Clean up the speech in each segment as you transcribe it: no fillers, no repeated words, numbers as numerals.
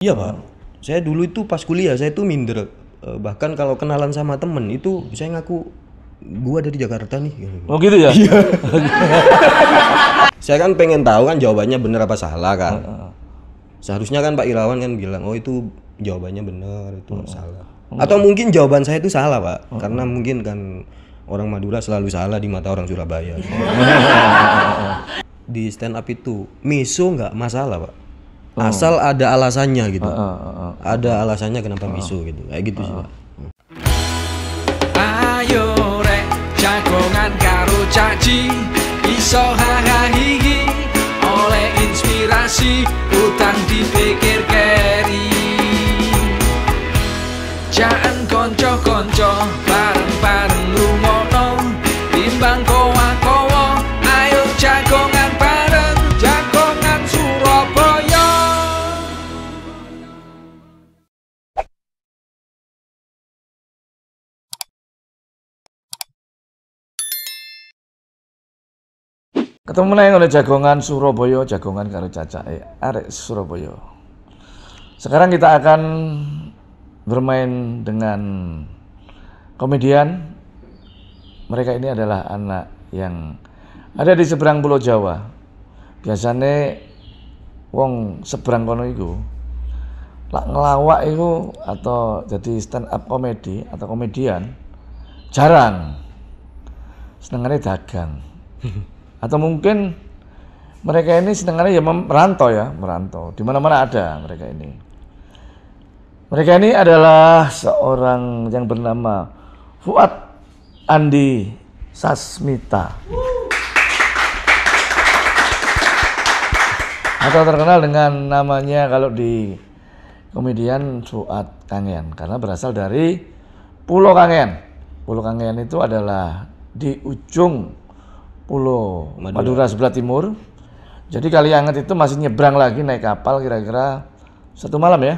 Iya Pak, saya dulu itu pas kuliah saya tuh minder. Bahkan kalau kenalan sama temen itu saya ngaku gua dari Jakarta nih. Oh gitu ya? Iya. Saya kan pengen tahu kan jawabannya bener apa salah kan. Seharusnya kan Pak Irawan kan bilang, oh itu jawabannya bener, itu salah. Atau mungkin jawaban saya itu salah Pak, karena mungkin kan orang Madura selalu salah di mata orang Surabaya. Di stand up itu miso nggak masalah Pak, asal ada alasannya gitu. Ada alasannya kenapa miso gitu, kayak gitu sih Pak. Ayo rek jagongan karo caci iso hahaha oleh inspirasi utang dipikir keri jangan konco-konco bareng-bareng rumono timbang kowa-kowa ayo jagongan bareng jagongan Surabaya. Ketemu nang oleh jagongan Surabaya, jagongan karo cacake arek Surabaya. Sekarang kita akan bermain dengan komedian. Mereka ini adalah anak yang ada di seberang Pulau Jawa. Biasanya wong seberang kono iku lak ngelawak iku atau jadi stand up komedi atau komedian jarang. Senengannya dagang. Atau mungkin mereka ini senengannya ya merantau. Di mana-mana ada mereka ini. Mereka ini adalah seorang yang bernama Fuad Andi Sasmita. Atau terkenal dengan namanya kalau di komedian Fuad Kangean karena berasal dari Pulau Kangean. Pulau Kangean itu adalah di ujung Pulau Madura sebelah timur. Jadi Kalianget itu masih nyebrang lagi naik kapal kira-kira 1 malam ya?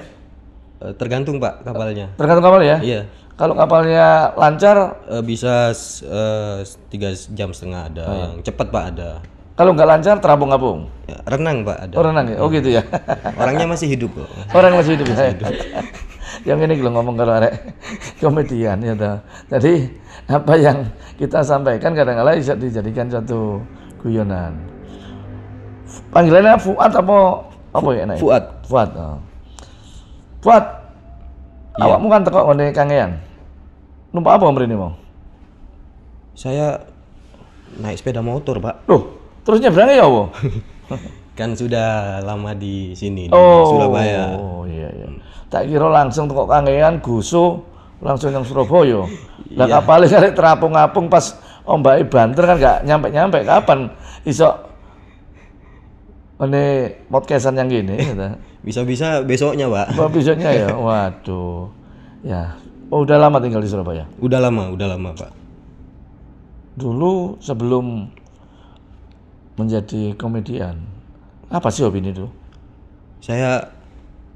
Tergantung Pak kapalnya. Tergantung kapal ya? Iya. Kalau kapalnya lancar, Bisa 3,5 jam ada, yang cepat Pak ada. kalau nggak lancar terapung-apung. Ya, renang Pak ada. Oh renang ya? Oh gitu ya? Orangnya masih hidup kok. Orang masih hidup ya? Yang ini lo ngomong kalau arek komedian ya toh. Jadi apa yang kita sampaikan kadang-kadang bisa dijadikan satu guyonan. Panggilannya Fuad apa ya nek? Fuad. Fuad. Oh. Fuad. Iya. Awakmu kan teko ngene Kangean. Numpak apa mrene mau? Saya naik sepeda motor Pak. Loh, terus nyebrangnya ya apa? Kan sudah lama di sini di Oh, Surabaya. Oh iya iya. Tak kira langsung teko Kangean gusu langsung yang Surabaya. Lah Iya. kapalnya karek terapung-apung pas ombake banter kan gak nyampe-nyampe kapan iso ini podcastan yang gini gitu. Bisa-bisa besoknya Pak. Oh, besoknya ya. Waduh. Ya. Oh, udah lama tinggal di Surabaya. Udah lama Pak. Dulu sebelum menjadi komedian, apa sih hobi ini dulu? Saya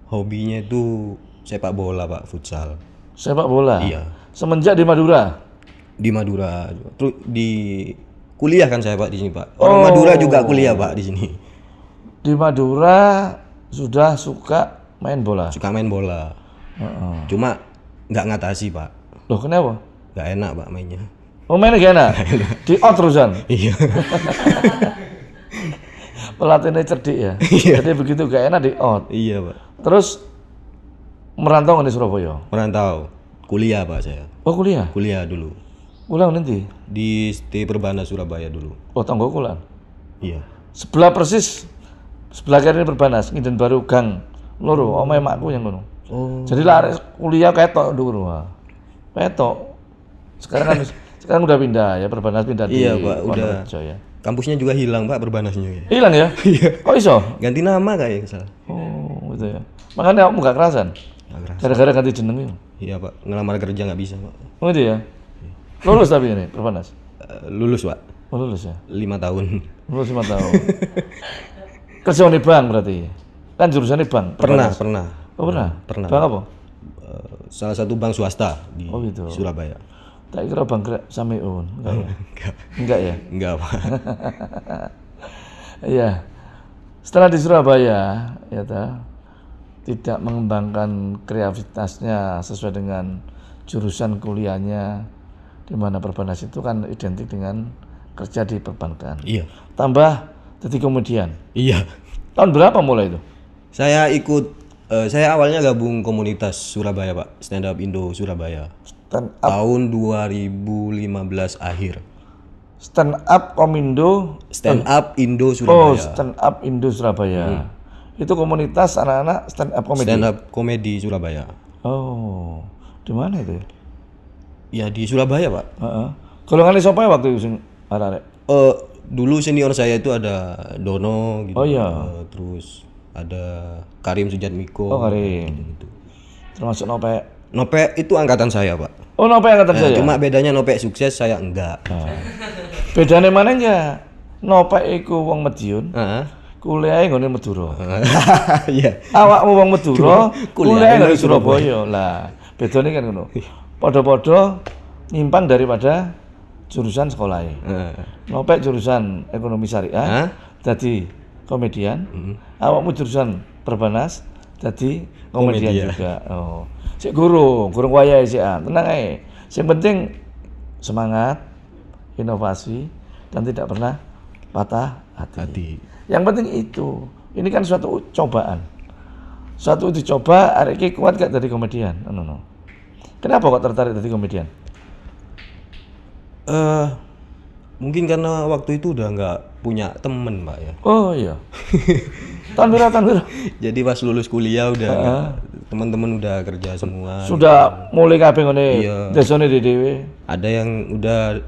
hobinya itu sepak bola Pak, futsal. Sepak bola. Iya. Semenjak di Madura. Di Madura. Terus di kuliah kan saya Pak di sini Pak. Orang Madura juga kuliah Pak di sini. Di Madura sudah suka main bola. Suka main bola. Cuma nggak ngatasi Pak. Loh, kenapa? Nggak enak Pak mainnya. Oh, mainnya gimana? Di out terusan. Iya. Pelatihnya cerdik ya. Jadi begitu gak enak di out. Iya Pak. Terus merantau nggak di Surabaya? Merantau. Kuliah Pak saya. Oh, kuliah. Kuliah dulu. Ulang nanti. Di ST Perbana Surabaya dulu. Oh, tanggo kulan. Iya. Sebelah persis sebelah kiri Perbanas, Nginden Baru Gang loro, omahe makku yang ngono. Oh. Jadi lari kuliah ketok dulu. Ketok. Sekarang udah pindah ya, Perbanas pindah di Iya Pak, udah. Wonorejo ya. Kampusnya juga hilang Pak, Perbanasnya ya. Hilang ya? Iya. Kok iso? Ganti nama kayak salah. Oh, gitu ya. Makanya kamu gak kerasan. Nggak keras. Gara-gara ganti jeneng itu. Iya Pak, ngelamar kerja nggak bisa Pak. Oh, gitu ya. Lulus tapi ini Perbanas. Lulus Pak, Oh, lulus ya. 5 tahun. Lulus 5 tahun. Kerja di bank berarti. Kan jurusannya bank. Pernah. Oh, pernah. Pernah. Bank apa? Salah satu bank swasta di Oh, gitu. Surabaya. Tak kira bangkrut Samiun. Enggak ya? Enggak. Enggak ya? Enggak Pak. Iya. Setelah di Surabaya, ya ta, tidak mengembangkan kreativitasnya sesuai dengan jurusan kuliahnya, di mana Perbanas itu kan identik dengan kerja di perbankan. Iya. Tambah jadi komedian. Iya. Tahun berapa mulai itu? Saya awalnya gabung komunitas Surabaya, Pak. Stand Up Indo Surabaya. Stand up, Tahun 2015 akhir. stand up Komindo. Stand Up Indo Oh, Surabaya. stand up Indo Surabaya. Itu komunitas anak-anak stand up komedi. Stand Up Komedi Surabaya. Oh, di mana itu? Ya di Surabaya, Pak. Heeh. Golongan siapa ya waktu itu sing arek-arek? Dulu senior saya itu ada Dono gitu. Oh, iya. Terus ada Karim Sujatmiko. Oh, Karim. Gitu. Termasuk Nopek. Nopek itu angkatan saya, Pak. Oh, Nopek angkatan saya. Cuma bedanya Nopek sukses, saya enggak. Bedane mana ya? Nopek iku wong Madiun, Heeh. kuliahe nggone Madura. Iya. Awakmu wong Madura, Kuliahe kuliahe nggone nang Surabaya. Lah, bedane kan ngono. Padha-padha nyimpang daripada jurusan sekolahnya. Nopek jurusan ekonomi syariah, jadi komedian. Awakmu jurusan Perbanas, jadi komedian juga. Oh. Sik gurung wayahe sik. Tenang ae. Yang penting semangat, inovasi, dan tidak pernah patah hati. Yang penting itu. Ini kan suatu cobaan. Suatu uji coba, arek iki kuat gak dari komedian? No. Kenapa kok tertarik jadi komedian? Mungkin karena waktu itu udah nggak punya temen, Pak ya. Oh iya. Tahun berapa? Jadi pas lulus kuliah udah teman-teman udah kerja semua. Sudah mulai kabeh ngene. Iya. Desone dhewe. Ada yang udah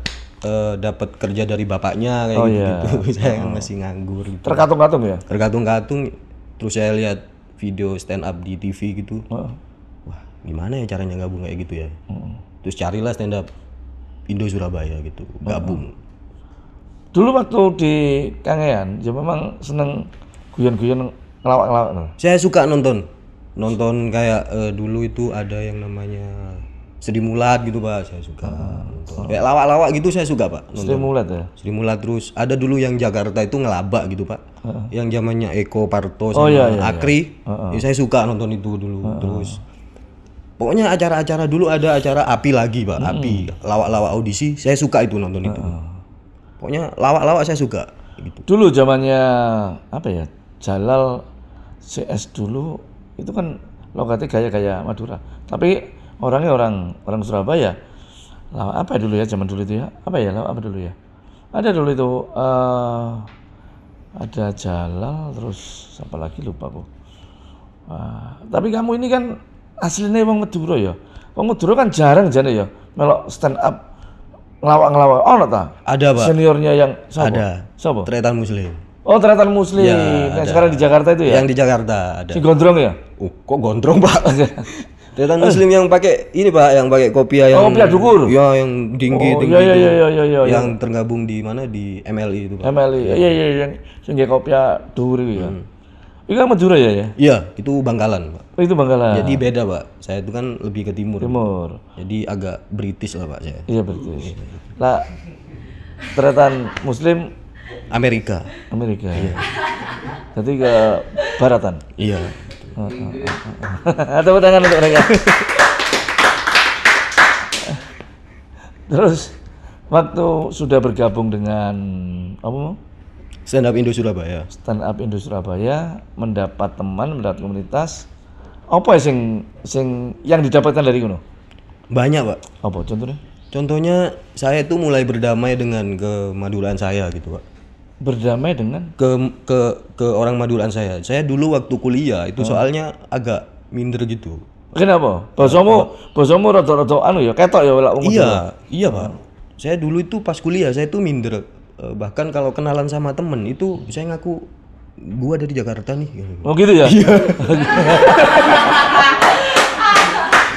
dapat kerja dari bapaknya kayak gitu. Saya masih nganggur gitu. Terkatung-katung ya? Tergantung-gantung. Terus saya lihat video stand up di TV gitu. Wah, gimana ya caranya gabung kayak gitu ya? Terus carilah stand up Indo Surabaya gitu, gabung. Dulu waktu di Kangean, ya memang seneng guyon-guyon ngelawak-ngelawak. No? Saya suka nonton kayak dulu itu ada yang namanya Sri Mulat gitu, Pak. Saya suka nonton. Kayak lawak-lawak gitu saya suka, Pak. Sri Mulat ya? Sri Mulat. Terus ada dulu yang Jakarta itu ngelaba gitu, Pak. Yang zamannya Eko Parto sama Akri. Ya, saya suka nonton itu dulu. Terus pokoknya acara-acara dulu ada acara Api lagi, Pak. Api, lawak-lawak audisi, saya suka itu nonton itu. Pokoknya lawak-lawak saya suka gitu. Dulu zamannya apa ya? Jalal CS dulu itu kan logatnya gaya-gaya Madura. Tapi orangnya orang Surabaya. Lawak apa dulu ya zaman dulu itu ya? Apa ya? Lawak apa dulu ya? Ada dulu itu ada Jalal terus siapa lagi lupa aku. Tapi kamu ini kan aslinya wong Madura ya. Wong Madura kan jarang jane ya melok stand up ngelawak-ngelawak. Oh, ta? Ada, Pak. Seniornya yang siapa? Ada. Siapa? Tretan Muslim. Oh, Tretan Muslim. Ya, yang sekarang di Jakarta itu ya? Yang di Jakarta ada. Si gondrong ya? Oh, kok gondrong, Pak? Tretan Muslim yang pakai ini, Pak, yang pakai kopiah yang kopiah dukur. Ya, yang tinggi Oh, itu. iya. Yang tergabung di mana di MLI itu, Pak. MLI. Iya, yang sing kopiah dukur itu ya. Itu kan Madura ya? Iya, itu Bangkalan, Pak. Oh, itu Bangkalan. Jadi beda, Pak. Saya itu kan lebih ke timur. Timur. Jadi agak British lah, Pak, saya. Iya, British. Lah, Tretan Muslim Amerika. Iya. Jadi ke baratan. Iya. Tepuk tangan untuk mereka. Terus waktu sudah bergabung dengan apa? Stand Up Indo Surabaya. Stand Up Indo Surabaya, mendapat teman, mendapat komunitas. Apa sing yang didapatkan dari kono? Banyak, Pak. Apa contohnya? Contohnya saya itu mulai berdamai dengan kemaduran saya gitu, Pak. Berdamai dengan Ke orang Maduran saya. Saya dulu waktu kuliah itu soalnya agak minder gitu. kenapa? Basamu rada-rada anu ya, ketok ya lek wong Iya, Pak. Saya dulu itu pas kuliah saya itu minder. Bahkan kalau kenalan sama temen itu saya ngaku gua dari Jakarta nih. Oh gitu ya? Iya.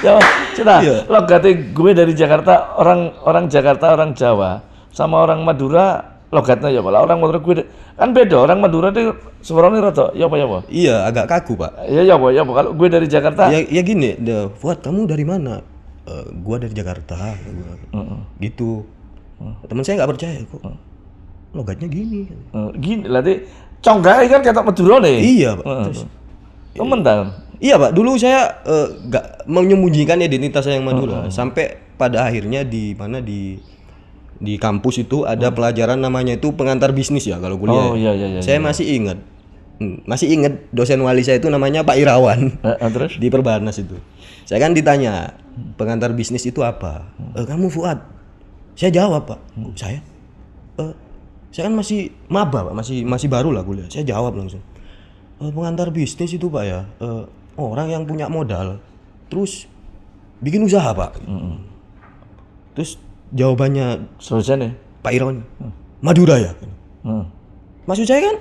Ya, cerita. Logatnya gue dari Jakarta, orang Jakarta, orang Jawa, sama orang Madura logatnya ya Pak. Orang Madura gue kan beda. Orang Madura itu suaranya rada ya apa? Iya, agak kaku, Pak. Ya Pak. Kalau gue dari Jakarta. Ya gini, Fuad, kamu dari mana? Gua dari Jakarta. Gitu. Teman saya nggak percaya kok. Logatnya gini. Gini, berarti conggai kan kata Madura nih. Iya, Pak. Terus temen Iya Pak, dulu saya nggak menyembunyikan identitas saya yang Madura, sampai pada akhirnya di mana di kampus itu ada pelajaran namanya itu pengantar bisnis ya kalau kuliah. Oh, iya. Saya masih ingat dosen wali saya itu namanya Pak Irawan. Terus? Di Perbanas itu. Saya kan ditanya, pengantar bisnis itu apa? Kamu Fuad? Saya jawab Pak. Saya kan masih maba Pak, masih baru lah kuliah. Saya jawab langsung. Pengantar bisnis itu Pak ya, orang yang punya modal, terus bikin usaha Pak. Terus jawabannya Selesai nih. Pak Irawan, Madura ya? Maksud saya kan,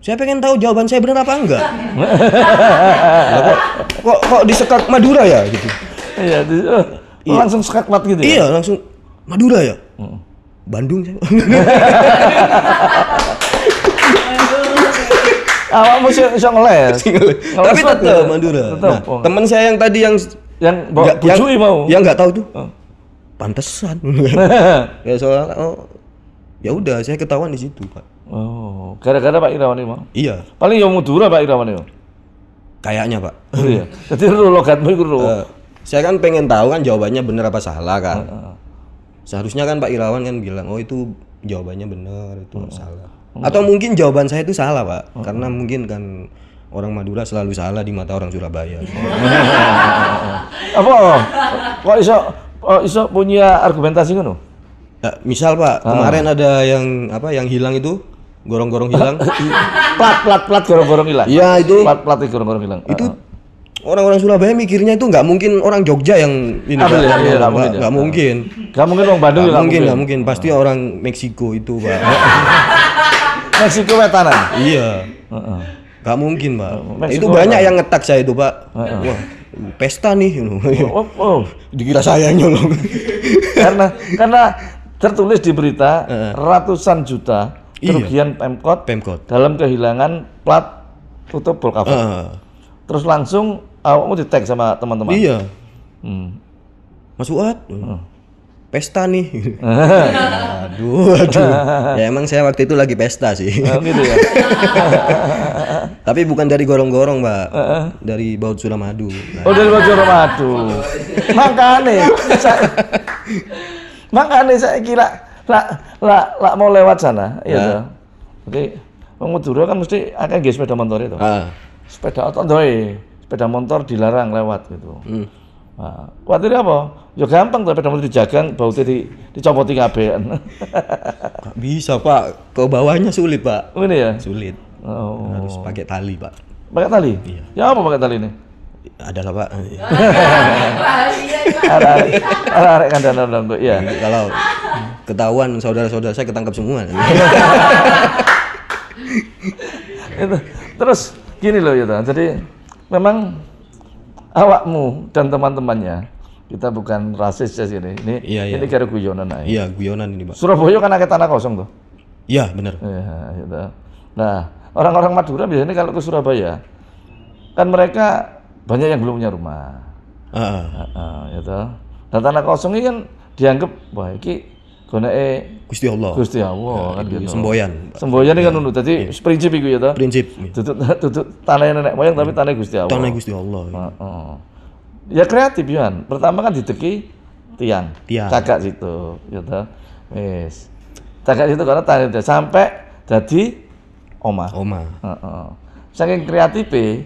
saya pengen tahu jawaban saya benar apa enggak. Lah, kok disekak Madura ya gitu. Iya, langsung skakmat gitu ya? Iya, langsung Madura ya? Bandung saya. Awakmu iso ngeles. Tapi tetap Madura. Nah, teman saya yang tadi yang bawa bujui mau. Yang enggak tahu tuh. Pantesan. Ya soalnya ya udah saya ketahuan di situ, Pak. Oh, gara-gara Pak Irawan ini mau. Iya. Paling yang Madura Pak Irawan itu. Kayaknya, Pak. Iya. Jadi logatmu iku saya kan pengen tahu kan jawabannya benar apa salah kan. Seharusnya kan Pak Irawan kan bilang, oh itu jawabannya benar, itu salah. Atau mungkin jawaban saya itu salah Pak, karena mungkin kan orang Madura selalu salah di mata orang Surabaya. Apa? Kok iso punya argumentasi ngono? Ya, misal Pak, kemarin ada yang hilang itu, gorong-gorong hilang. plat gorong-gorong hilang. Iya itu. Plat gorong-gorong hilang. Itu orang-orang Surabaya mikirnya itu nggak mungkin orang Jogja yang ini Pak. Nggak mungkin. Nggak mungkin orang Bandung juga nggak mungkin. Pasti orang Meksiko itu Pak. Meksiko wetanan. Iya. Nggak mungkin Pak. Itu banyak yang ngetak saya itu Pak. Wah, pesta nih. Dikira saya yang nyolong. karena tertulis di berita ratusan juta kerugian Pemkot dalam kehilangan plat tutup bol cover. Terus langsung awakmu di-tag sama teman-teman. Iya. Mas Fuad, pesta nih. Aduh. Ya emang saya waktu itu lagi pesta sih. Oh, gitu ya. Tapi bukan dari gorong-gorong, Pak. Dari Baut Suramadu. Oh, dari Baut Suramadu. Makanya saya kira lah mau lewat sana, ya. Oke. Wong Madura kan mesti akeh nggih sepeda motor itu. Sepeda motor dilarang lewat gitu. Nah, khawatir apa? Ya gampang tuh sepeda motor dijagang, bautnya dicopoti kabehan. Gak bisa Pak, ke bawahnya sulit Pak. Ini ya? Sulit. Harus pakai tali Pak. Pakai tali? Iya. Ya apa pakai tali ini? Adalah Pak. Arek kandang iya. Kalau ketahuan saudara-saudara saya ketangkap semua. Itu. Terus gini loh ya, jadi memang awakmu dan teman-temannya, kita bukan rasis ya sini. Ini kira guyonan aja. Iya, guyonan ini Pak. Surabaya kan ada tanah kosong tuh. Iya, benar. Iya, gitu. Nah, orang-orang Madura biasanya kalau ke Surabaya kan mereka banyak yang belum punya rumah. Gitu. Dan tanah kosong ini kan dianggap wah iki goneke Gusti Allah kan gitu. Semboyan Semboyan ini kan ngono. Dadi prinsip iku ya ta. Prinsip. Duduk tanah nenek moyang tapi tanah Gusti Allah. Tanah Gusti Allah. Ya kreatif Yohan. Pertama kan dideki tiang. Cagak situ, ya ta. Wis. Cagak situ karena tanah sampai dadi omah. Saking kreatife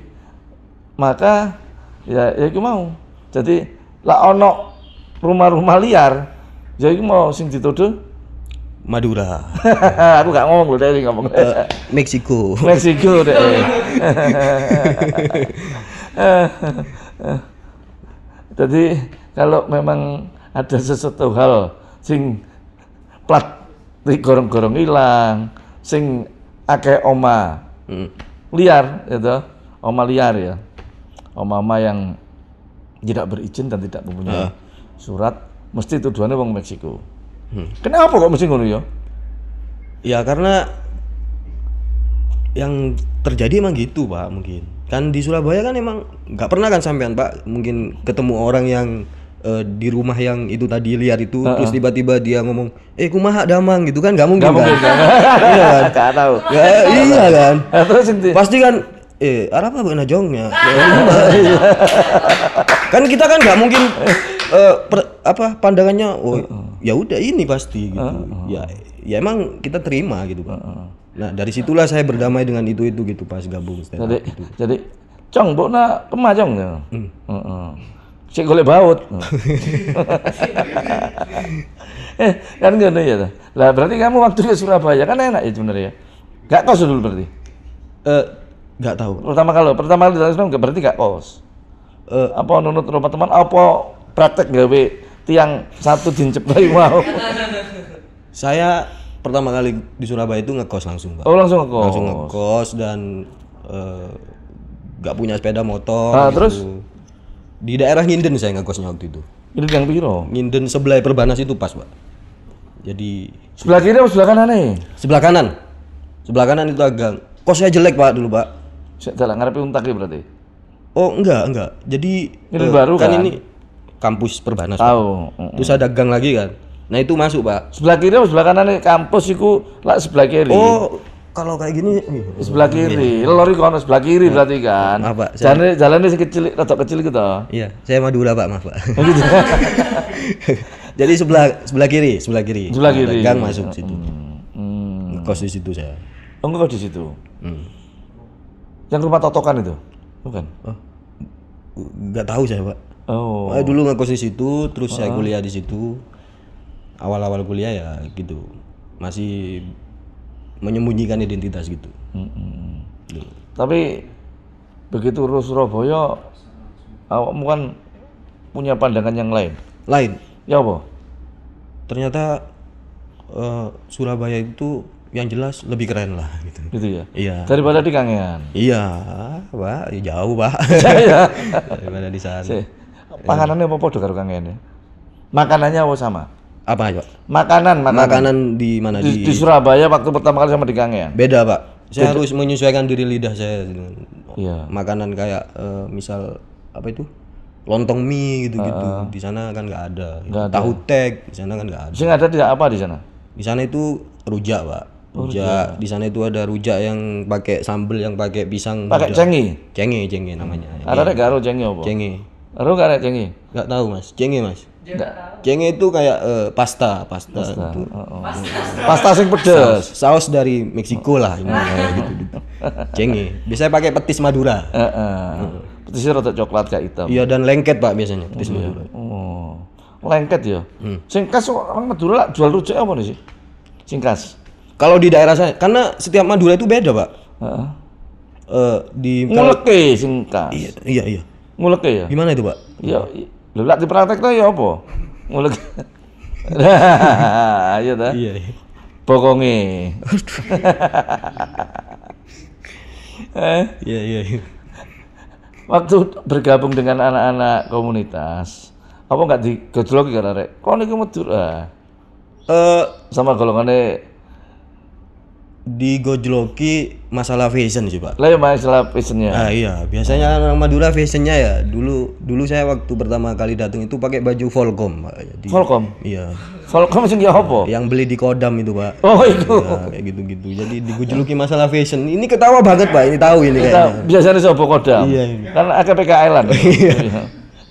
maka ya iku mau. Jadi lah ono rumah-rumah liar ya iku mau sing dituduh Madura. Aku gak ngomong loh, dia ngomong. Meksiko deh. Jadi kalau memang ada sesuatu hal sing plat gorong-gorong hilang, sing akeh oma liar, gitu, oma liar ya, oma yang tidak berizin dan tidak mempunyai surat, mesti tuduhannya wong Meksiko. Kenapa kok mesti ngono ya? Ya karena yang terjadi emang gitu Pak, mungkin kan di Surabaya kan emang nggak pernah kan sampean Pak mungkin ketemu orang yang di rumah yang itu tadi liar itu terus tiba-tiba dia ngomong kumaha damang gitu kan nggak mungkin kan? Iya kan? Nggak tahu. Ya, iya kan? Terus pasti kan Arab apa najongnya? Kan kita kan nggak mungkin pandangannya ya udah ini pasti gitu. Ya emang kita terima gitu Pak. Nah dari situlah saya berdamai dengan itu gitu pas gabung stand up gitu. Jadi cong mbokna kemajong ya. Sik golek baut. Kan gitu ya. Lah berarti kamu waktu ke Surabaya kan enak ya sebenarnya. Gak kos dulu berarti. Nggak tahu. Pertama kali dari sana berarti gak kos. Apa nunut rumah teman apa praktek gawe tiang satu dincep bae mau. Saya pertama kali di Surabaya itu ngekos langsung Pak. Oh langsung ngekos. Langsung ngekos dan nggak punya sepeda motor. Nah, gitu. terus di daerah Nginden saya ngekosnya waktu itu. ini yang piro? Nginden sebelah Perbanas itu pas Pak. Jadi Sebelah kiri atau sebelah kanan nih? sebelah kanan. Sebelah kanan itu agak kosnya jelek Pak dulu Pak. Saya jalan ngarepe untak ya berarti. Oh enggak. Jadi Ini baru kan? ini kampus Perbanas. Pak. Tahu. Terus ada gang lagi kan. Nah itu masuk Pak. Sebelah kiri atau sebelah kanan nih kampus iku lah sebelah kiri. Oh kalau kayak gini Sebelah kiri. Lori kono sebelah kiri berarti kan. Maaf, Pak, saya- Jalannya sing kecil, rada kecil gitu. Iya, saya Madura Pak, maaf Pak. Gitu. Jadi sebelah kiri. Sebelah Ada kiri. gang masuk situ. Hmm. Ngekos di situ saya. Oh, enggak di situ. Hmm. Yang rumah totokan itu? Bukan. Nggak tahu saya Pak. Oh. Dulu ngekos di situ, terus saya kuliah di situ. Awal-awal kuliah ya gitu, masih menyembunyikan identitas gitu. Gitu. Tapi begitu urus Surabaya, awakmu kan punya pandangan yang lain. Lain, Ya apa? ternyata Surabaya itu yang jelas lebih keren lah gitu. Gitu ya. Iya. Daripada di Kangean. Iya, Pak, ya jauh Pak. Ya. Daripada di sana. Panganannya apa podo karo Kangean ya? Makanannya apa sama? Apa Pak? Makanan di mana di Surabaya waktu pertama kali sama di Kangean. Beda Pak. Saya harus menyesuaikan diri lidah saya dengan Iya. makanan kayak misal apa itu lontong mie gitu-gitu. Di sana kan nggak ada. Nggak ada. Tahu tek di sana kan nggak ada. Sing ada tidak apa di sana? Di sana itu rujak Pak. Rujak. Di sana itu ada rujak yang pakai sambel yang pakai pisang. Pakai muda. cengi. Cenge namanya. Ada gak karo cengi apa? Cenge. Karo gak ada cengi? Nggak tahu Mas. Cenge Mas. Enggak. Cenge itu kayak pasta gitu. Pasta sing pedes. Saus dari Meksiko lah ini kayak gitu. Cenge. Biasanya pakai petis Madura. Petisnya rada coklat kayak hitam. Iya dan lengket Pak biasanya petis Madura. Oh. Lengket ya. Sing khas orang Madura lah jual rujak apa nih sih? Sing khas. Kalau di daerah saya, karena setiap Madura itu beda Pak. Heeh. Di Nguleke sing khas. iya. Nguleke ya? Gimana itu Pak? Ya, lho lak dipraktekno ya apa? Nguleke. Iya ta? Iya. Bokonge. Iya. Waktu bergabung dengan anak-anak komunitas, apa enggak digojloki kan arek? Kok niku Madura? Sama golongannya Digojloki masalah fashion sih Pak. lah ya masalah fashionnya. Iya, biasanya orang Madura fashionnya ya. Dulu saya waktu pertama kali datang itu pakai baju Volcom Pak. Jadi, Volcom? Iya. Volcom sing ya apa? Yang beli di Kodam itu Pak. Oh itu. Ya, kayak gitu-gitu. Jadi digojloki masalah fashion. Ini ketawa banget Pak. Ini tahu ini kayaknya. Biasanya sapa kodam? Iya. Kan AKPK Island. Iya.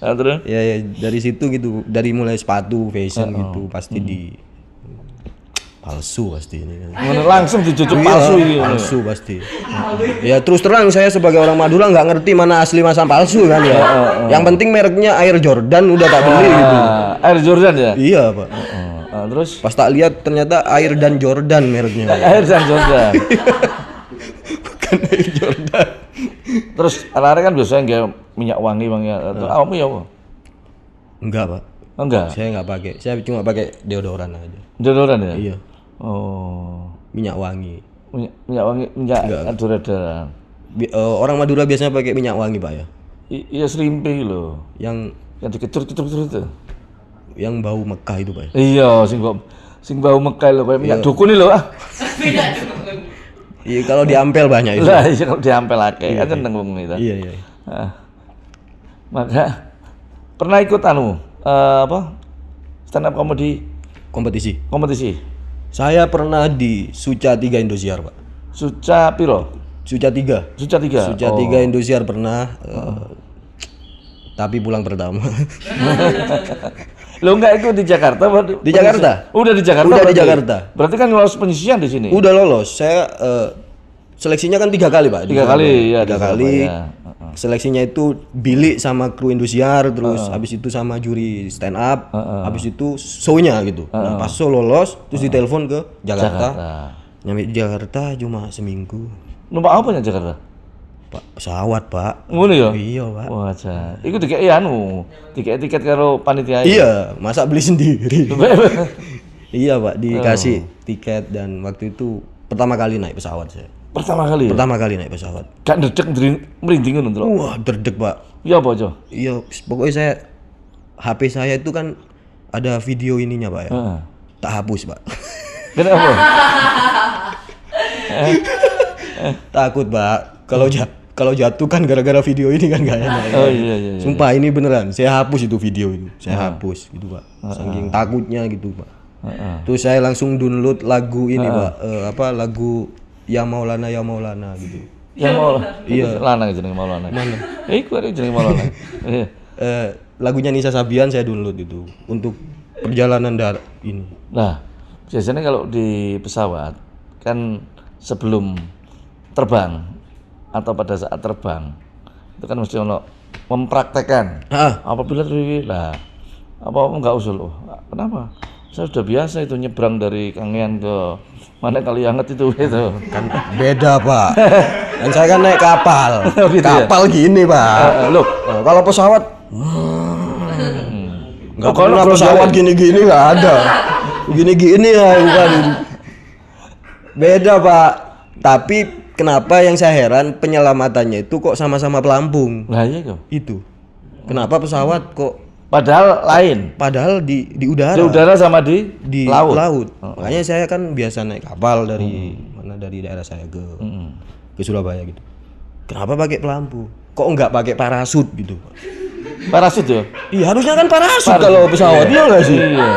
Nah, terus? Ya dari situ gitu. Dari mulai sepatu fashion gitu pasti di palsu pasti ini kan. Ngono langsung dijujuk Iya, palsu iki. palsu pasti. Ya terus terang saya sebagai orang Madura nggak ngerti mana asli mana palsu kan ya. Yang penting mereknya Air Jordan udah tak beli gitu. Air Jordan ya? Iya Pak. Terus Pas tak lihat ternyata Air dan Jordan mereknya. Air dan Jordan. Bukan Air Jordan. Terus anak-anak kan biasanya nggak minyak wangi atau awakmu ya apa? Enggak Pak. Oh, enggak. Saya nggak pakai. Saya cuma pakai deodoran aja. Deodoran ya? Iya. Oh. Minyak wangi. Minyak wangi, minyak deodoran. Orang Madura biasanya pakai minyak wangi Pak ya. Iya serimpi loh. Yang Diketur-ketur itu. yang bau Mekah itu Pak ya. Iya, sing bau Mekah lho, kayak minyak dukun ini lho. Iya kalau diampel banyak itu. Lah, iya kalau diampelake kan seneng wong itu. Iya. Maka pernah ikut stand up comedy Kompetisi. kompetisi. Saya pernah di Suca 3 Indosiar Pak. Suca piro? Suca 3. Suca 3. Suca 3 Indosiar pernah. Tapi pulang pertama. Lo enggak ikut di Jakarta? Di Jakarta? Udah di Jakarta. Udah berarti? di Jakarta. Berarti kan lolos penyisian di sini. Udah lolos. Saya seleksinya kan 3 kali, Pak. 3 kali ya. 3 kali. Seleksinya itu Billy sama kru Indosiar, terus habis itu sama juri stand up, habis itu show-nya gitu. Nah, pas show lolos, terus ditelepon ke Jakarta. Nyampe Jakarta cuma seminggu. Numpak apa nya Jakarta? Pak, pesawat, Pak. Ngono ya? Iya, Pak. Wah, aja. Iku dikeki anu, dikeki tiket karo panitia. Iya, masa beli sendiri. Iya, Pak, dikasih tiket dan waktu itu pertama kali naik pesawat saya. Pertama kali ya? Pertama kali naik pesawat. Gak ndredeg merinding ngono lho. Wah, derdek, Pak. Iya apa aja? Iya, pokoknya saya HP saya itu kan ada video ininya, Pak ya. Tak hapus, Pak. Kenapa? Takut, Pak. Kalau jatuh kan gara-gara video ini kan gak enak. Oh iya. Sumpah ini beneran, saya hapus itu video itu. Saya hapus gitu, Pak. Saking takutnya gitu, Pak. Terus saya langsung download lagu ini, Pak. Lagu Ya Maulana gitu. Ya mau. Iya. Lanang jenenge Maulana. Mana? Iku arek jenenge Maulana. Iya. Lagunya Nisa Sabian saya download itu untuk perjalanan darat ini. Nah, biasanya kalau di pesawat kan sebelum terbang atau pada saat terbang itu kan mesti ono mempraktekkan. Apabila terjadi lah apa enggak usul. Oh, kenapa? Saya sudah biasa itu nyebrang dari Kangean ke mana kali anget itu gitu. Kan beda, Pak. Dan saya kan naik kapal. Gitu kapal ya? gini, Pak. Loh, kalau pesawat nggak pernah pesawat gini-gini nggak ada. Gini-gini ya bukan. Beda, Pak. Tapi kenapa yang saya heran penyelamatannya itu kok sama-sama pelampung? Lah iya kok. Itu. Kenapa pesawat kok Padahal lain. Padahal di udara. Di udara sama di laut. Makanya saya kan biasa naik kapal dari dari daerah saya ke Surabaya gitu. Kenapa pakai pelampung? Kok enggak pakai parasut gitu? Parasut ya? Iya, harusnya kan parasut kalau pesawat, iya enggak sih? Iya.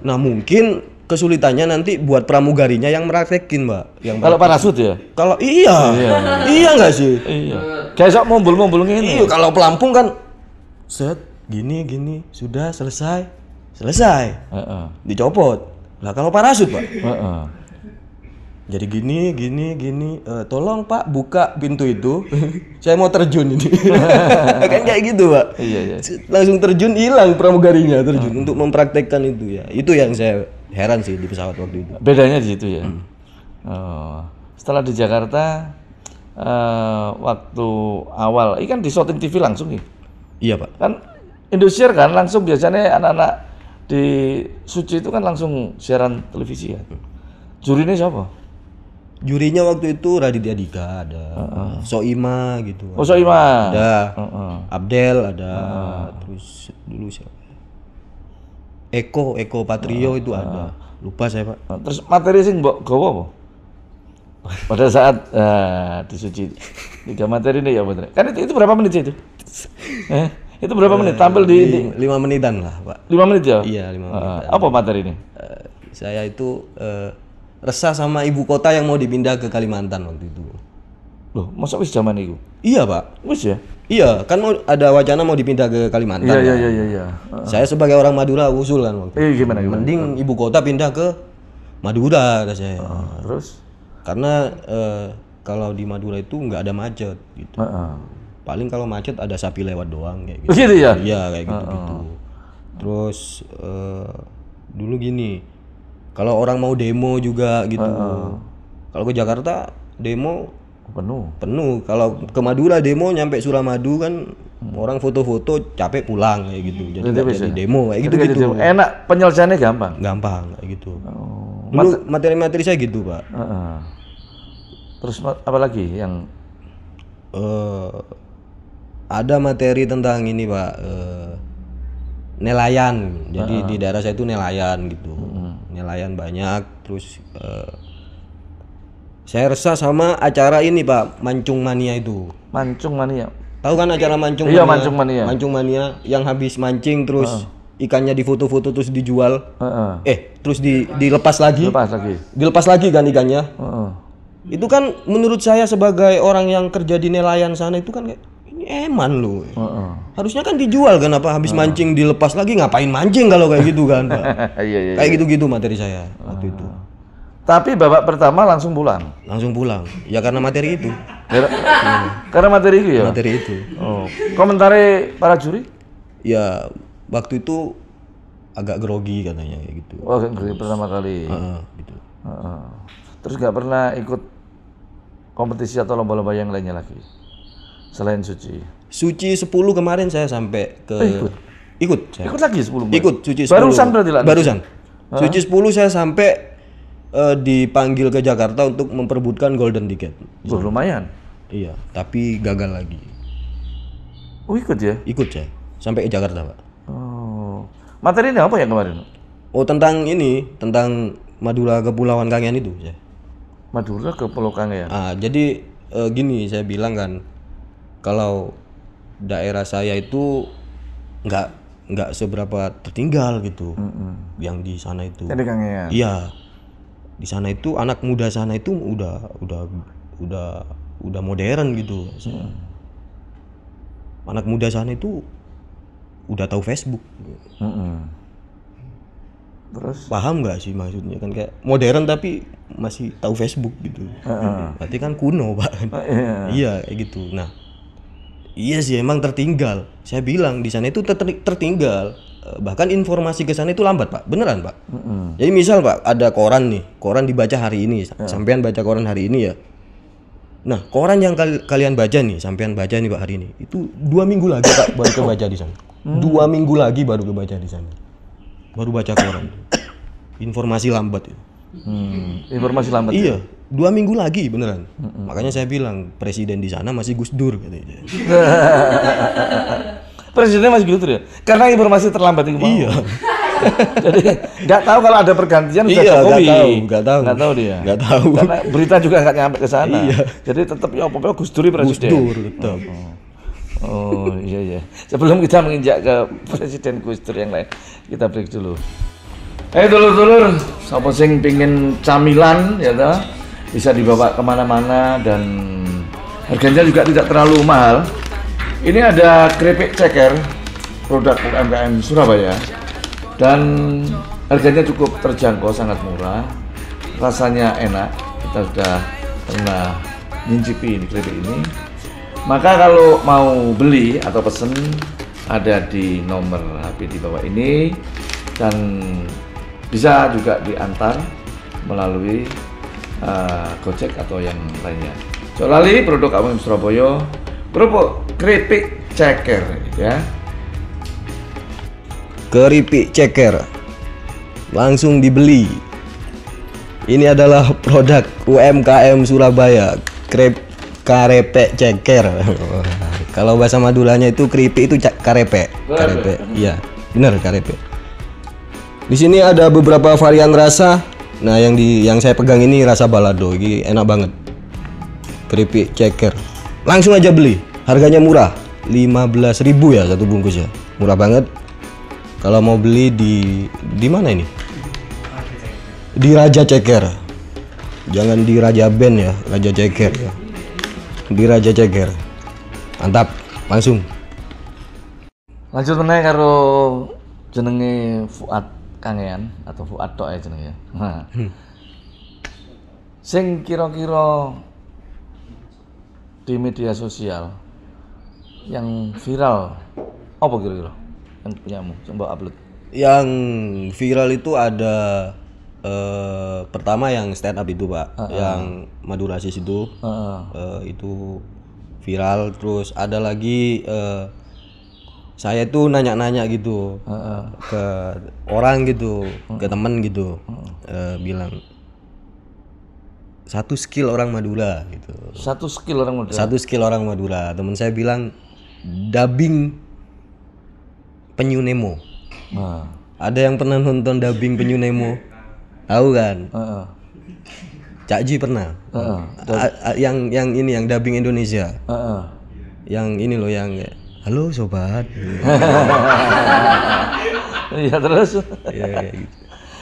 Nah, mungkin kesulitannya nanti buat pramugarinya yang meraktekin, Mbak. Yang kalau parasut ya? Kalau iya enggak sih? Iya. Kayak sok mombul-mombul ngene. Iya, kalau pelampung kan set gini sudah selesai dicopot lah. Kalau parasut, Pak, jadi gini tolong Pak buka pintu itu. Saya mau terjun ini. Kan kayak gitu, Pak. Iya. Langsung terjun, hilang pramugarinya terjun untuk mempraktekkan itu ya. Itu yang saya heran sih di pesawat waktu itu. Bedanya di situ ya. Setelah di Jakarta waktu awal ini kan di syuting TV langsung nih. Iya, Pak. Kan Indosiar kan langsung biasanya anak-anak di Suci itu kan langsung siaran televisi ya. Jurinya siapa? Jurinya waktu itu Raditya Dika ada, Soima gitu. Oh, Soima. Ada, Abdel ada, terus dulu siapa? Eko Patrio itu ada. Lupa saya, Pak. Terus materi sing mbok gawa apa? Pada saat di Suci 3 materi ini ya bener. Kan itu berapa menit sih itu? Itu berapa menit tampil di 5 menitan lah, Pak. 5 menit ya? Iya, 5 menit. Apa materi ini? Saya itu resah sama ibu kota yang mau dipindah ke Kalimantan waktu itu. Loh, masa wis zaman itu? Iya, Pak. Wis ya? Iya, kan ada wacana mau dipindah ke Kalimantan. Iya. Saya sebagai orang Madura usul kan waktu itu. Gimana? Mending ibu kota pindah ke Madura, kata saya. Terus? Karena kalau di Madura itu nggak ada macet gitu. Paling kalau macet ada sapi lewat doang kayak gitu. Gitu ya? Iya, kayak gitu. Terus dulu gini, kalau orang mau demo juga gitu. Kalau ke Jakarta demo penuh. Kalau ke Madura demo nyampe Suramadu kan orang foto-foto capek pulang kayak gitu. Jadi nggak jadi demo kayak gitu. Enak, penyelesaiannya gampang. Gampang kayak gitu. Dulu materi-materi saya gitu, Pak. Terus apa lagi yang ada materi tentang ini, Pak, nelayan. Jadi di daerah saya itu nelayan gitu. Nelayan banyak. Terus saya resah sama acara ini, Pak, Mancung Mania itu. Mancung Mania. Tahu kan acara Mancung Mania? Iya, Mancung Mania. Mancung Mania yang habis mancing terus ikannya difoto-foto terus dijual. Terus dilepas lagi. Dilepas lagi kan ikannya. Itu kan menurut saya sebagai orang yang kerja di nelayan sana itu kan kayak ini eman loh. Harusnya kan dijual kan, apa habis mancing dilepas lagi, ngapain mancing kalau kayak gitu kan, Pak. Iya. Kayak gitu-gitu materi saya waktu itu. Tapi babak pertama langsung pulang. Langsung pulang. Ya karena materi itu. Karena materi itu ya. Materi itu. Oh. Komentari para juri? Ya waktu itu agak grogi katanya kayak gitu. Oh, pertama kali. Gitu. Terus nggak pernah ikut kompetisi atau lomba-lomba yang lainnya lagi selain Suci? Suci 10 kemarin saya sampai ke ikut saya. Ikut lagi 10. Ikut Suci 10. Barusan berarti lah. Barusan. Suci 10 saya sampai dipanggil ke Jakarta untuk memperebutkan golden ticket. Lumayan. Iya, tapi gagal lagi. Oh, ikut ya? Ikut saya sampai ke Jakarta, Pak. Oh. Materinya apa yang kemarin? Oh, tentang Madura Kepulauan Kangean itu ya. Madura ke Pulau Kangean. Jadi gini saya bilang kan, kalau daerah saya itu nggak seberapa tertinggal gitu. Yang di sana itu. Yang di Kangean. Iya. Di sana itu anak muda sana itu udah modern gitu. Anak muda sana itu udah tahu Facebook. Terus paham nggak sih maksudnya, kan kayak modern tapi masih tahu Facebook gitu. Berarti kan kuno, Pak. Iya kayak gitu. Nah, iya sih emang tertinggal. Saya bilang di sana itu tertinggal. Bahkan informasi ke sana itu lambat, Pak. Beneran, Pak. Jadi misal, Pak, ada koran nih, koran dibaca hari ini, sampean baca koran hari ini ya. Nah, koran yang kalian baca nih, sampean baca nih Pak hari ini, itu 2 minggu lagi, Pak, baru kebaca di sana. 2 minggu lagi baru kebaca di sana. Baru baca koran. Informasi lambat itu. Informasi lambat. Iya, 2 minggu lagi beneran. Makanya saya bilang presiden di sana masih Gus Dur katanya. Presidennya masih gitu ya? Karena informasi terlambat itu. Iya. Jadi nggak tahu kalau ada pergantian sudah Jokowi. Nggak tahu dia. Nggak tahu. Karena berita juga nggak nyampe ke sana. Iya. Jadi tetap ya apa-apa Gus Dur presiden. Gus Dur tetap. Oh iya. Sebelum kita menginjak ke presiden Gus Dur yang lain, kita break dulu. Dulur-dulur, sapa sing pingin camilan ya toh, bisa dibawa kemana-mana dan harganya juga tidak terlalu mahal. Ini ada keripik ceker produk UMKM Surabaya dan harganya cukup terjangkau, sangat murah, rasanya enak. Kita sudah pernah nyincipi keripik ini. Maka kalau mau beli atau pesen ada di nomor HP di bawah ini dan bisa juga diantar melalui Gojek atau yang lainnya. Jolali produk UMKM Surabaya, kerupuk keripik ceker ya. Keripik ceker langsung dibeli. Ini adalah produk UMKM Surabaya, karepek ceker. Kalau bahasa Maduranya itu keripik itu karepek. Karepek. Iya, benar karepek. Di sini ada beberapa varian rasa. Nah, yang saya pegang ini rasa balado. Ini enak banget. Keripik ceker. Langsung aja beli. Harganya murah. 15.000 ya satu bungkus ya. Murah banget. Kalau mau beli di mana ini? Di Raja Ceker. Jangan di Raja Ben ya, Raja Ceker ya. Di Raja Ceker. Mantap, langsung. Lanjut meneh karo jenenge Fuad Kangean atau Fuad tok ae jenenge. Sing kira-kira di media sosial yang viral apa kira-kira yang punyamu coba upload? Yang viral itu ada pertama yang stand up itu Pak, yang Madurasis itu itu viral. Terus ada lagi saya tuh nanya-nanya gitu ke orang gitu, ke temen gitu, bilang satu skill orang Madura gitu. Satu skill orang Madura. Satu skill orang Madura. Temen saya bilang dubbing Penyu Nemo. Ada yang pernah nonton dubbing Penyu Nemo? Tahu kan? Cak Ji pernah. Yang ini yang dubbing Indonesia. Yang ini loh yang halo sobat. Iya terus. Iya gitu.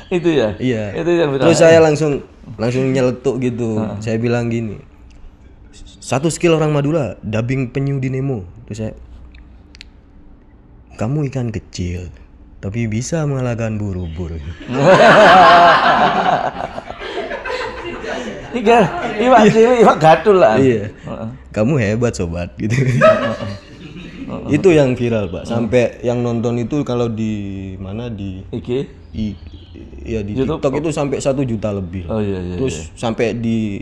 Itu ya. Iya. Itu yang terus saya langsung langsung nyeletuk gitu. Saya bilang gini, satu skill orang Madura, dubbing penyu di Nemo. Terus saya, kamu ikan kecil tapi bisa mengalahkan buru-buru. Iwak gatul lah. Iya. Kamu hebat sobat gitu. Itu yang viral, Pak. Sampai yang nonton itu kalau di mana di ya di YouTube? TikTok itu sampai 1 juta lebih. Oh iya. Terus sampai di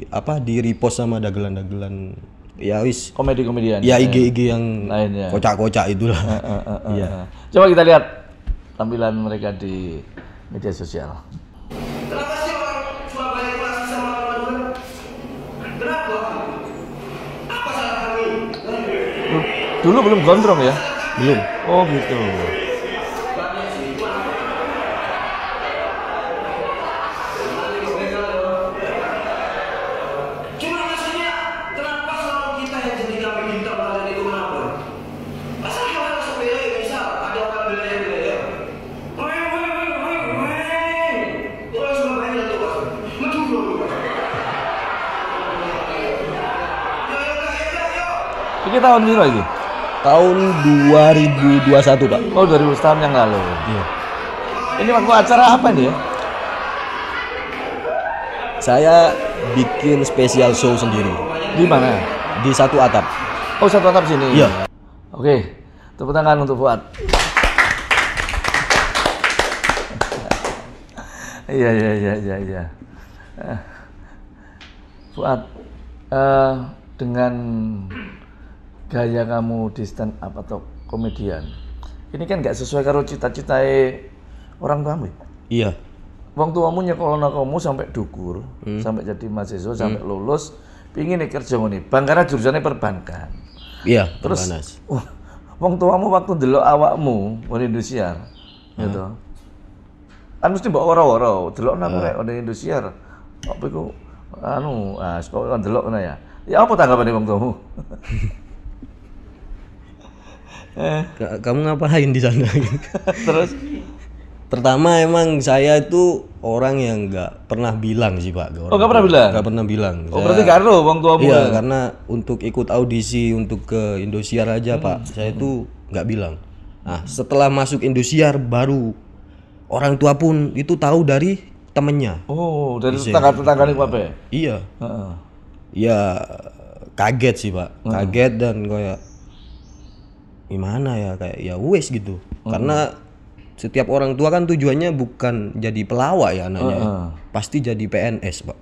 repost sama dagelan-dagelan ya wis komedian. Ya IG yang lainnya. Kocak-kocak itulah. Iya. Coba kita lihat tampilan mereka di media sosial. Kenapa sih orang Surabaya itu asli sama orang Madura? Kenapa? Apa salah kami? Dulu belum gondrong ya? Belum. Oh gitu. Cuma maksudnya, kenapa selalu kita yang jadi kambing hitam kalian itu kenapa? Masa hal sepele, misal ada orang belajar. Orang Surabaya itu Pak, Madura Pak. Ini tahun berapa lagi? Tahun 2021, Pak. Oh 2000 tahun yang lalu. Iya. Ini waktu acara apa nih ya? Saya bikin spesial show sendiri Di mana? di Satu Atap. Oh Satu Atap sini. Iya. Oke, tepuk tangan untuk Fuad. Iya. Fuad, dengan gaya kamu di stand up atau komedian, ini kan nggak sesuai karo cita-cita orang tuamu. Iya. Wong tuamu nyekolahno kamu sampai dukur, sampai jadi mahasiswa, sampai lulus, pingin nih kerja ngene. Bang karena jurusannya perbankan. Iya, Terus, Perbanas. wong tuamu waktu ndelok awakmu ngene Indosiar, gitu. Kan mesti mbok woro-woro, delokno aku rek ngene Indosiar. Apa iku kok ndelok ngono ya. Ya apa tanggapane wong tuamu? Kamu ngapain di sana? Terus Pertama emang saya itu orang yang nggak pernah bilang sih Pak. Oh nggak pernah bilang? Nggak pernah bilang. Oh berarti karo wong tuamu. Iya, karena untuk ikut audisi untuk ke Indosiar aja Pak, saya itu nggak bilang. Nah setelah masuk Indosiar baru orang tua pun itu tahu dari temennya. Oh dari tetangga-tetangga nih Pak Be? Iya. Ya kaget sih Pak, kaget dan kayak gimana ya, kayak ya wes gitu. Karena setiap orang tua kan tujuannya bukan jadi pelawak ya anaknya, pasti jadi PNS Pak.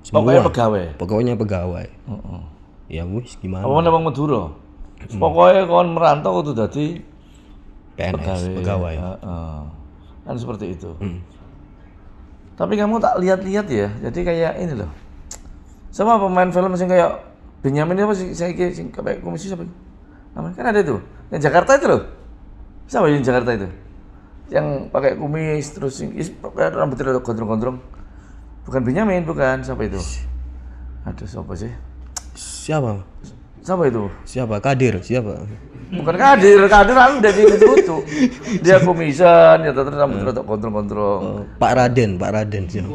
Pokoknya pegawai. Pokoknya pegawai. Ya wis gimana? Apa namanya Madura? Pokoknya kon merantau kudu dadi PNS pegawai. Kan seperti itu. Tapi kamu tak lihat-lihat ya, jadi kayak ini loh. Sama pemain film sing kayak Benyamin apa sih saya sing kayak komisi siapa? Namanya kan ada itu. Yang Jakarta itu loh. Siapa yang Jakarta itu? Yang pakai kumis terus rambutnya gondrong-gondrong. Bukan Benyamin, bukan. Siapa itu? Aduh, siapa sih? Siapa? Siapa itu? Siapa? Kadir, siapa? Bukan Kadir kan udah lucu. Dia kumisan, ya terus rambutnya gondrong-gondrong. Pak Raden siapa?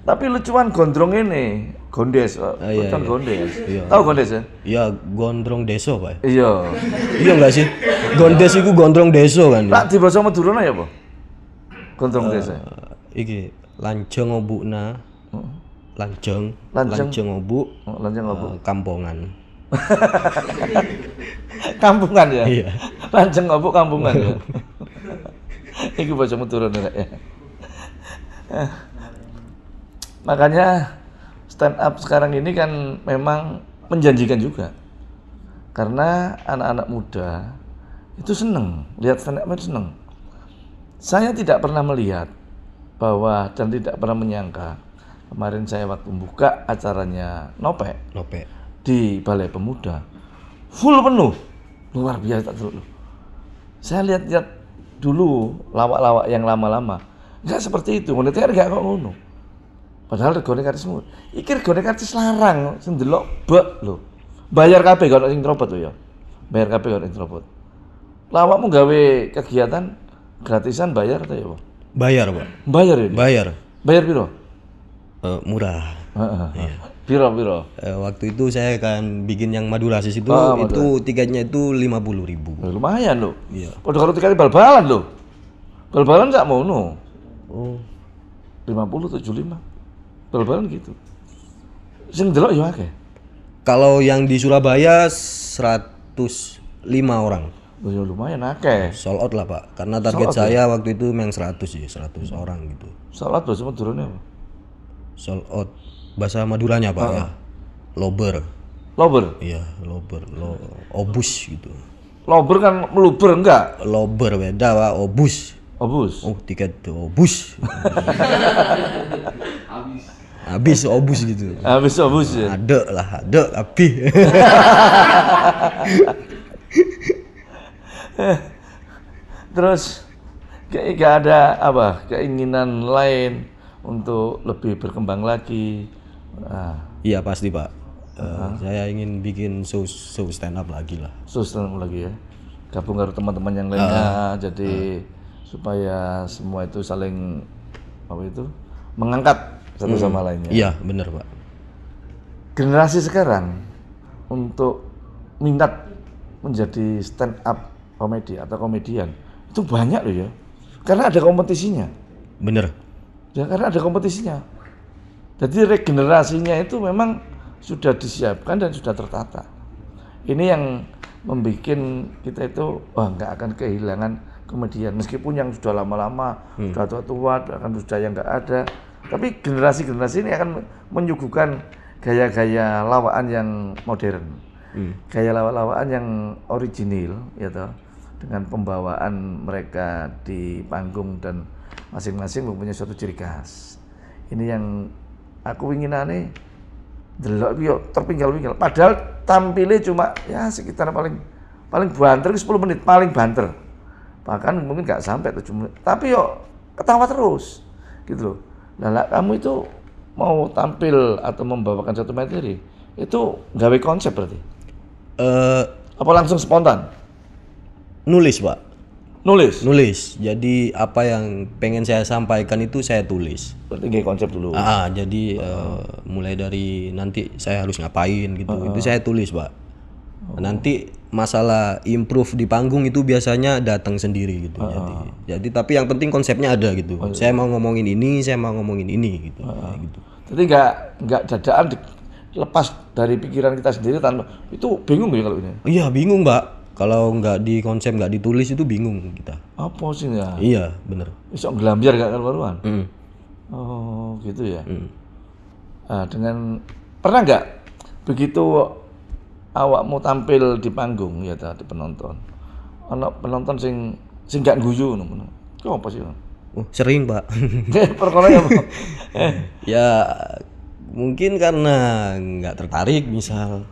Tapi lucuan gondrong ini, Gondes, iya. Gondes. Iya. Tahu Gondes ya? Ya gondrong deso Pak. Iya. Iya enggak sih? Gondes itu gondrong deso kan. Tak di basa Madura ya, apa? Gondrong desa. Iki lanceng obukna. Lanceng obuk. Lanceng obuk. Kampongan. Kampungan ya? Iya. Lanceng obuk kampungan ya. Iki basa Madura nek ya. Makanya stand up sekarang ini kan memang menjanjikan juga. Karena anak-anak muda itu seneng, lihat stand up itu seneng. Saya tidak pernah melihat bahwa dan tidak pernah menyangka, kemarin saya waktu buka acaranya Nope di Balai Pemuda, full penuh, luar biasa dulu. Saya lihat dulu lawak-lawak yang lama-lama, nggak seperti itu, moneter nggak kok ngono. Padahal regane kartis semua. Iki regane kartis larang, sing ndelok bek lho. Bayar kabeh kalau sing robot lho ya. Bayar kabeh kalau sing robot. Lawakmu gawe kegiatan gratisan bayar atau ya, Pak? Bayar, Pak. Bayar ini? Bayar. Bayar piro? Murah. Piro. Waktu itu saya kan bikin yang Madurasis itu, tiketnya itu 50.000. Lumayan loh. Iya. Udah kalau tiket bal-balan loh. Bal-balan nggak mau no. Oh. 50 75. Bal-balan gitu. Sing delok ya akeh. Kalau yang di Surabaya 105 orang. Oh ya lumayan akeh. Sold out lah, Pak. Karena target saya waktu itu memang 100 orang gitu. Salat bahasa Maduranya apa? Sold out. Bahasa Maduranya, Pak, ya. Lober. Lober. Iya, lober. Obus gitu. Lober kan meluber enggak? Lober beda, Pak. Obus. Obus. Oh, tiket obus. Habis obus gitu. Habis obus ya. Ada habis. Terus gak ada apa keinginan lain untuk lebih berkembang lagi. Iya pasti, Pak. Saya ingin bikin show stand up lagi lah. Show stand up lagi ya. Gabung dengan teman-teman yang lainnya, jadi supaya semua itu saling mengangkat satu sama lainnya. Iya benar, Pak. Generasi sekarang untuk minat menjadi stand up komedi atau komedian itu banyak loh ya, karena ada kompetisinya. Bener. Ya karena ada kompetisinya. Jadi regenerasinya itu memang sudah disiapkan dan sudah tertata. Ini yang membuat kita itu nggak akan kehilangan komedian, meskipun yang sudah lama-lama, sudah tua-tua, akan sudah yang nggak ada. Tapi generasi-generasi ini akan menyuguhkan gaya-gaya lawaan yang modern, gaya lawaan yang original, ya toh, dengan pembawaan mereka di panggung dan masing-masing mempunyai suatu ciri khas. Ini yang aku inginane delok yo terpinggal-pinggal. Padahal tampilnya cuma ya sekitar paling banter 10 menit paling banter. Bahkan mungkin nggak sampai 7 menit. Tapi yo ketawa terus. Gitu loh. Nah, kamu itu mau tampil atau membawakan satu materi, itu gawe konsep berarti? Apa langsung spontan? Nulis, Pak. Nulis. Jadi apa yang pengen saya sampaikan itu saya tulis. Berarti gawe konsep dulu. Jadi mulai dari nanti saya harus ngapain gitu. Itu saya tulis, Pak. Nanti masalah improve di panggung itu biasanya datang sendiri gitu. Jadi tapi yang penting konsepnya ada gitu. Saya mau ngomongin ini, gitu. Gitu. Jadi nggak dadaan lepas dari pikiran kita sendiri tanpa itu bingung ya kalau ini. Iya, bingung, Mbak. Kalau nggak di konsep, nggak ditulis itu bingung kita. Apa sih ya? Iya, bener. Besok ngelambiar gak karuan. Oh, gitu ya. Dengan pernah nggak begitu awakmu tampil di panggung ya di penonton, ana penonton sing gak guyu ngono. Ku apa sih? Sering, Pak. Perkara apa? Ya mungkin karena nggak tertarik misal,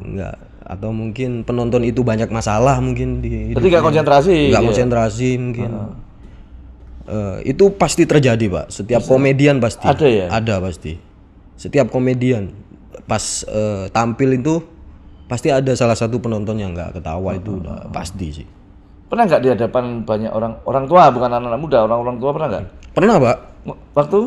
nggak, atau mungkin penonton itu banyak masalah mungkin di. Jadi nggak konsentrasi. Nggak konsentrasi mungkin. Itu pasti terjadi, Pak. Setiap komedian pasti. Ada ya? Ada pasti. Setiap komedian pas tampil itu pasti ada salah satu penonton yang nggak ketawa, itu udah pasti sih. Pernah nggak di hadapan banyak orang tua, bukan anak-anak muda, orang tua pernah nggak? Pernah, Pak. Waktu?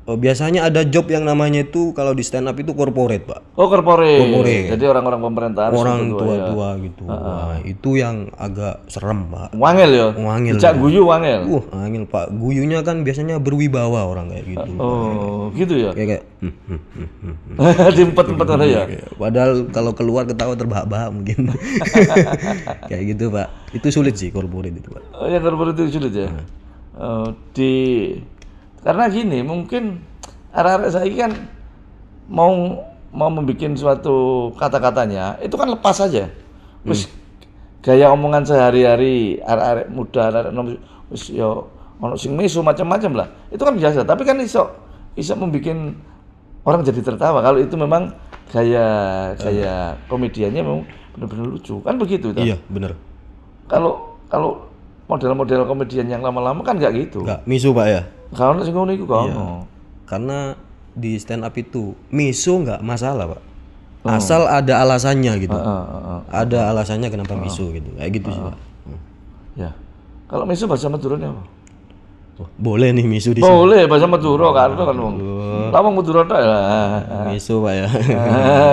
Biasanya ada job yang namanya itu kalau di stand up itu corporate, Pak. Oh, corporate. Jadi orang-orang pemerintahan, orang tua-tua ya. Gitu. Nah, itu yang agak serem, Pak. Wangel ya? Wangel. Dijak guyu wangel. Wangel, Pak. Guyunya kan biasanya berwibawa orang kayak gitu. Oh, gitu ya? Kayak diempet-empet ada ya? Padahal kalau keluar ketawa terbahak-bahak mungkin. Kayak gitu, Pak. Itu sulit sih corporate itu, Pak. Oh, ya corporate itu sulit ya? Karena gini, mungkin arek-arek saya kan mau membuat suatu kata-katanya, itu kan lepas saja. Terus gaya omongan sehari-hari arek-arek muda, arek wis yo ono sing misu macam-macam lah. Itu kan biasa, tapi kan iso membuat orang jadi tertawa kalau itu memang gaya komediannya memang benar-benar lucu. Kan begitu itu. Iya, benar. Kalau model-model komedian yang lama-lama kan nggak gitu. Nggak misu, Pak ya. Kalau sing ngono iku kok. Karena di stand up itu misu nggak masalah, Pak. Asal ada alasannya gitu. Ada alasannya kenapa misu gitu. Kayak gitu sih, Pak. Ya. Kalau misu bahasa Maduranya apa? Boleh nih misu di sini. Boleh bahasa Madura kan wong. Lah wong Madura tok ya. Misu Pak ya.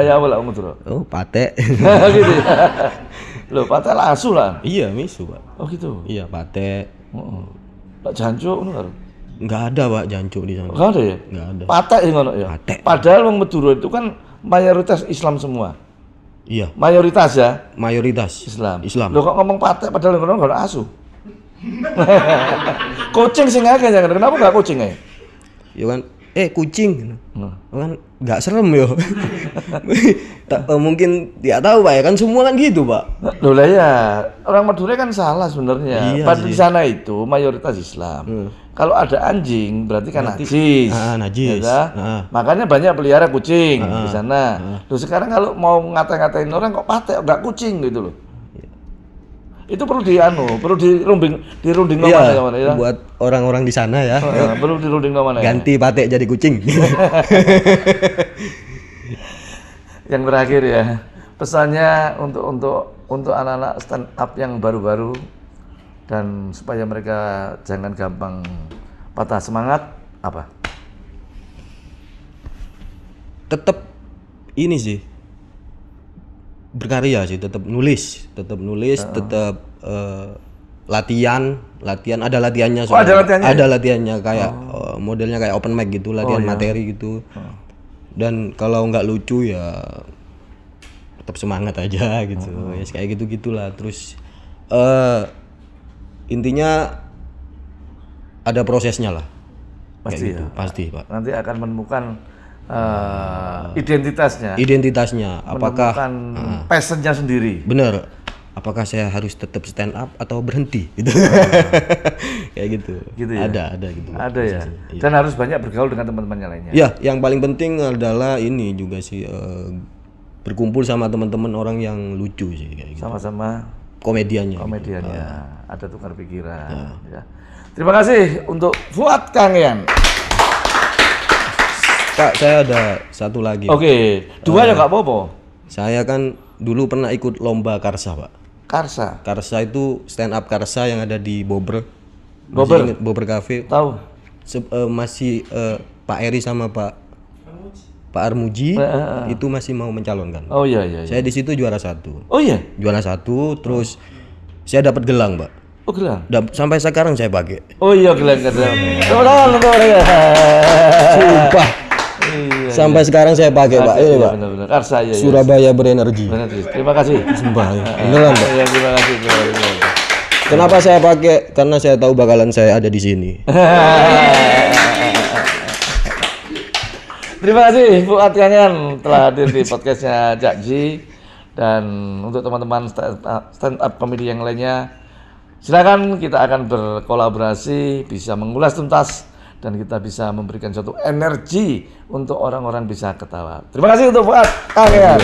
Ya apa lah wong Madura. Oh, pate. Gitu. Loh, pate langsung lah. Iya, misu, Pak. Oh gitu. Iya, pate. Heeh. Pak jancuk ngono karo. Enggak ada, Pak, jancuk di sana. Enggak ada ya? Enggak ada. Pate ngono ya. Pate. Padahal wong Madura itu kan mayoritas Islam semua. Iya, Mayoritas ya mayoritas Islam. Islam. Lo kok ngomong pate padahal ngono enggak ada asu. Kucing sing akeh jangan. Kenapa enggak kucing ae? Ya kan, kucing. Kan enggak serem yo. Mungkin tidak tahu Pak ya, kan semua kan gitu, Pak. Loh lah ya, orang Madura kan salah sebenarnya. Iya Padahal sih. di sana itu mayoritas Islam. Kalau ada anjing berarti kan najis. Najis. Ya, makanya banyak pelihara kucing di sana. Loh sekarang kalau mau ngata-ngatain orang kok patek enggak kucing gitu loh. Itu perlu perlu dirunding Iya, mana ya. buat orang-orang di sana ya. Perlu dirunding mana ya. Ganti patek jadi kucing. Yang terakhir ya, pesannya untuk anak-anak stand up yang baru-baru dan supaya mereka jangan gampang patah semangat apa? Tetap ini sih. Berkarya sih, tetap nulis, tetap latihan ada latihannya. Oh, ada latihannya? Ada latihannya kayak modelnya kayak open mic gitu, latihan materi gitu. Dan kalau nggak lucu ya tetap semangat aja gitu. Ya kayak gitu-gitulah. Terus intinya ada prosesnya lah. Pasti Kayak gitu. ya. Pasti, Pak. Nanti akan menemukan identitasnya, Apakah menemukan passionnya sendiri. bener? Apakah saya harus tetap stand up atau berhenti gitu? Kayak gitu. Gitu ya? Ada gitu. Ada ya. Iya. Dan harus banyak bergaul dengan teman-temannya lainnya. Ya, yang paling penting adalah ini juga sih berkumpul sama teman-teman orang yang lucu sih kayak gitu. Sama-sama Komediannya. komediannya, ada tukar pikiran. Ya. Terima kasih untuk Fuad Kangean. Pak, saya ada satu lagi. Pak. Oke, dua ya nggak apa-apa. Saya kan dulu pernah ikut lomba Karsa, Pak. Karsa, Karsa itu stand up Karsa yang ada di Bobber. Bobber? Masih ingat Bobber Cafe. tahu? Masih Pak Eri sama Pak Armuji itu masih mau mencalonkan. Oh iya iya. Saya di situ juara 1. Oh iya. Juara 1, terus saya dapat gelang, Pak. Oh gelang. Sampai sekarang saya pakai. Oh iya gelang gelang. Teman-teman untuk mereka. Sumpah. Iya. Sampai sekarang saya pakai, Pak. Ini, Pak. Benar-benar. Karsa ya. Surabaya berenergi. Benar. Terima kasih. Sumpah. Ya. Beneran, Pak. Ya, terima kasih. Kenapa saya pakai? Karena saya tahu bakalan saya ada di sini. Terima kasih Fuad Kangean telah hadir di podcastnya Jakji. Dan untuk teman-teman stand up comedy yang lainnya, silakan kita akan berkolaborasi, bisa mengulas tuntas dan kita bisa memberikan suatu energi untuk orang-orang bisa ketawa. Terima kasih untuk Fuad Kangean.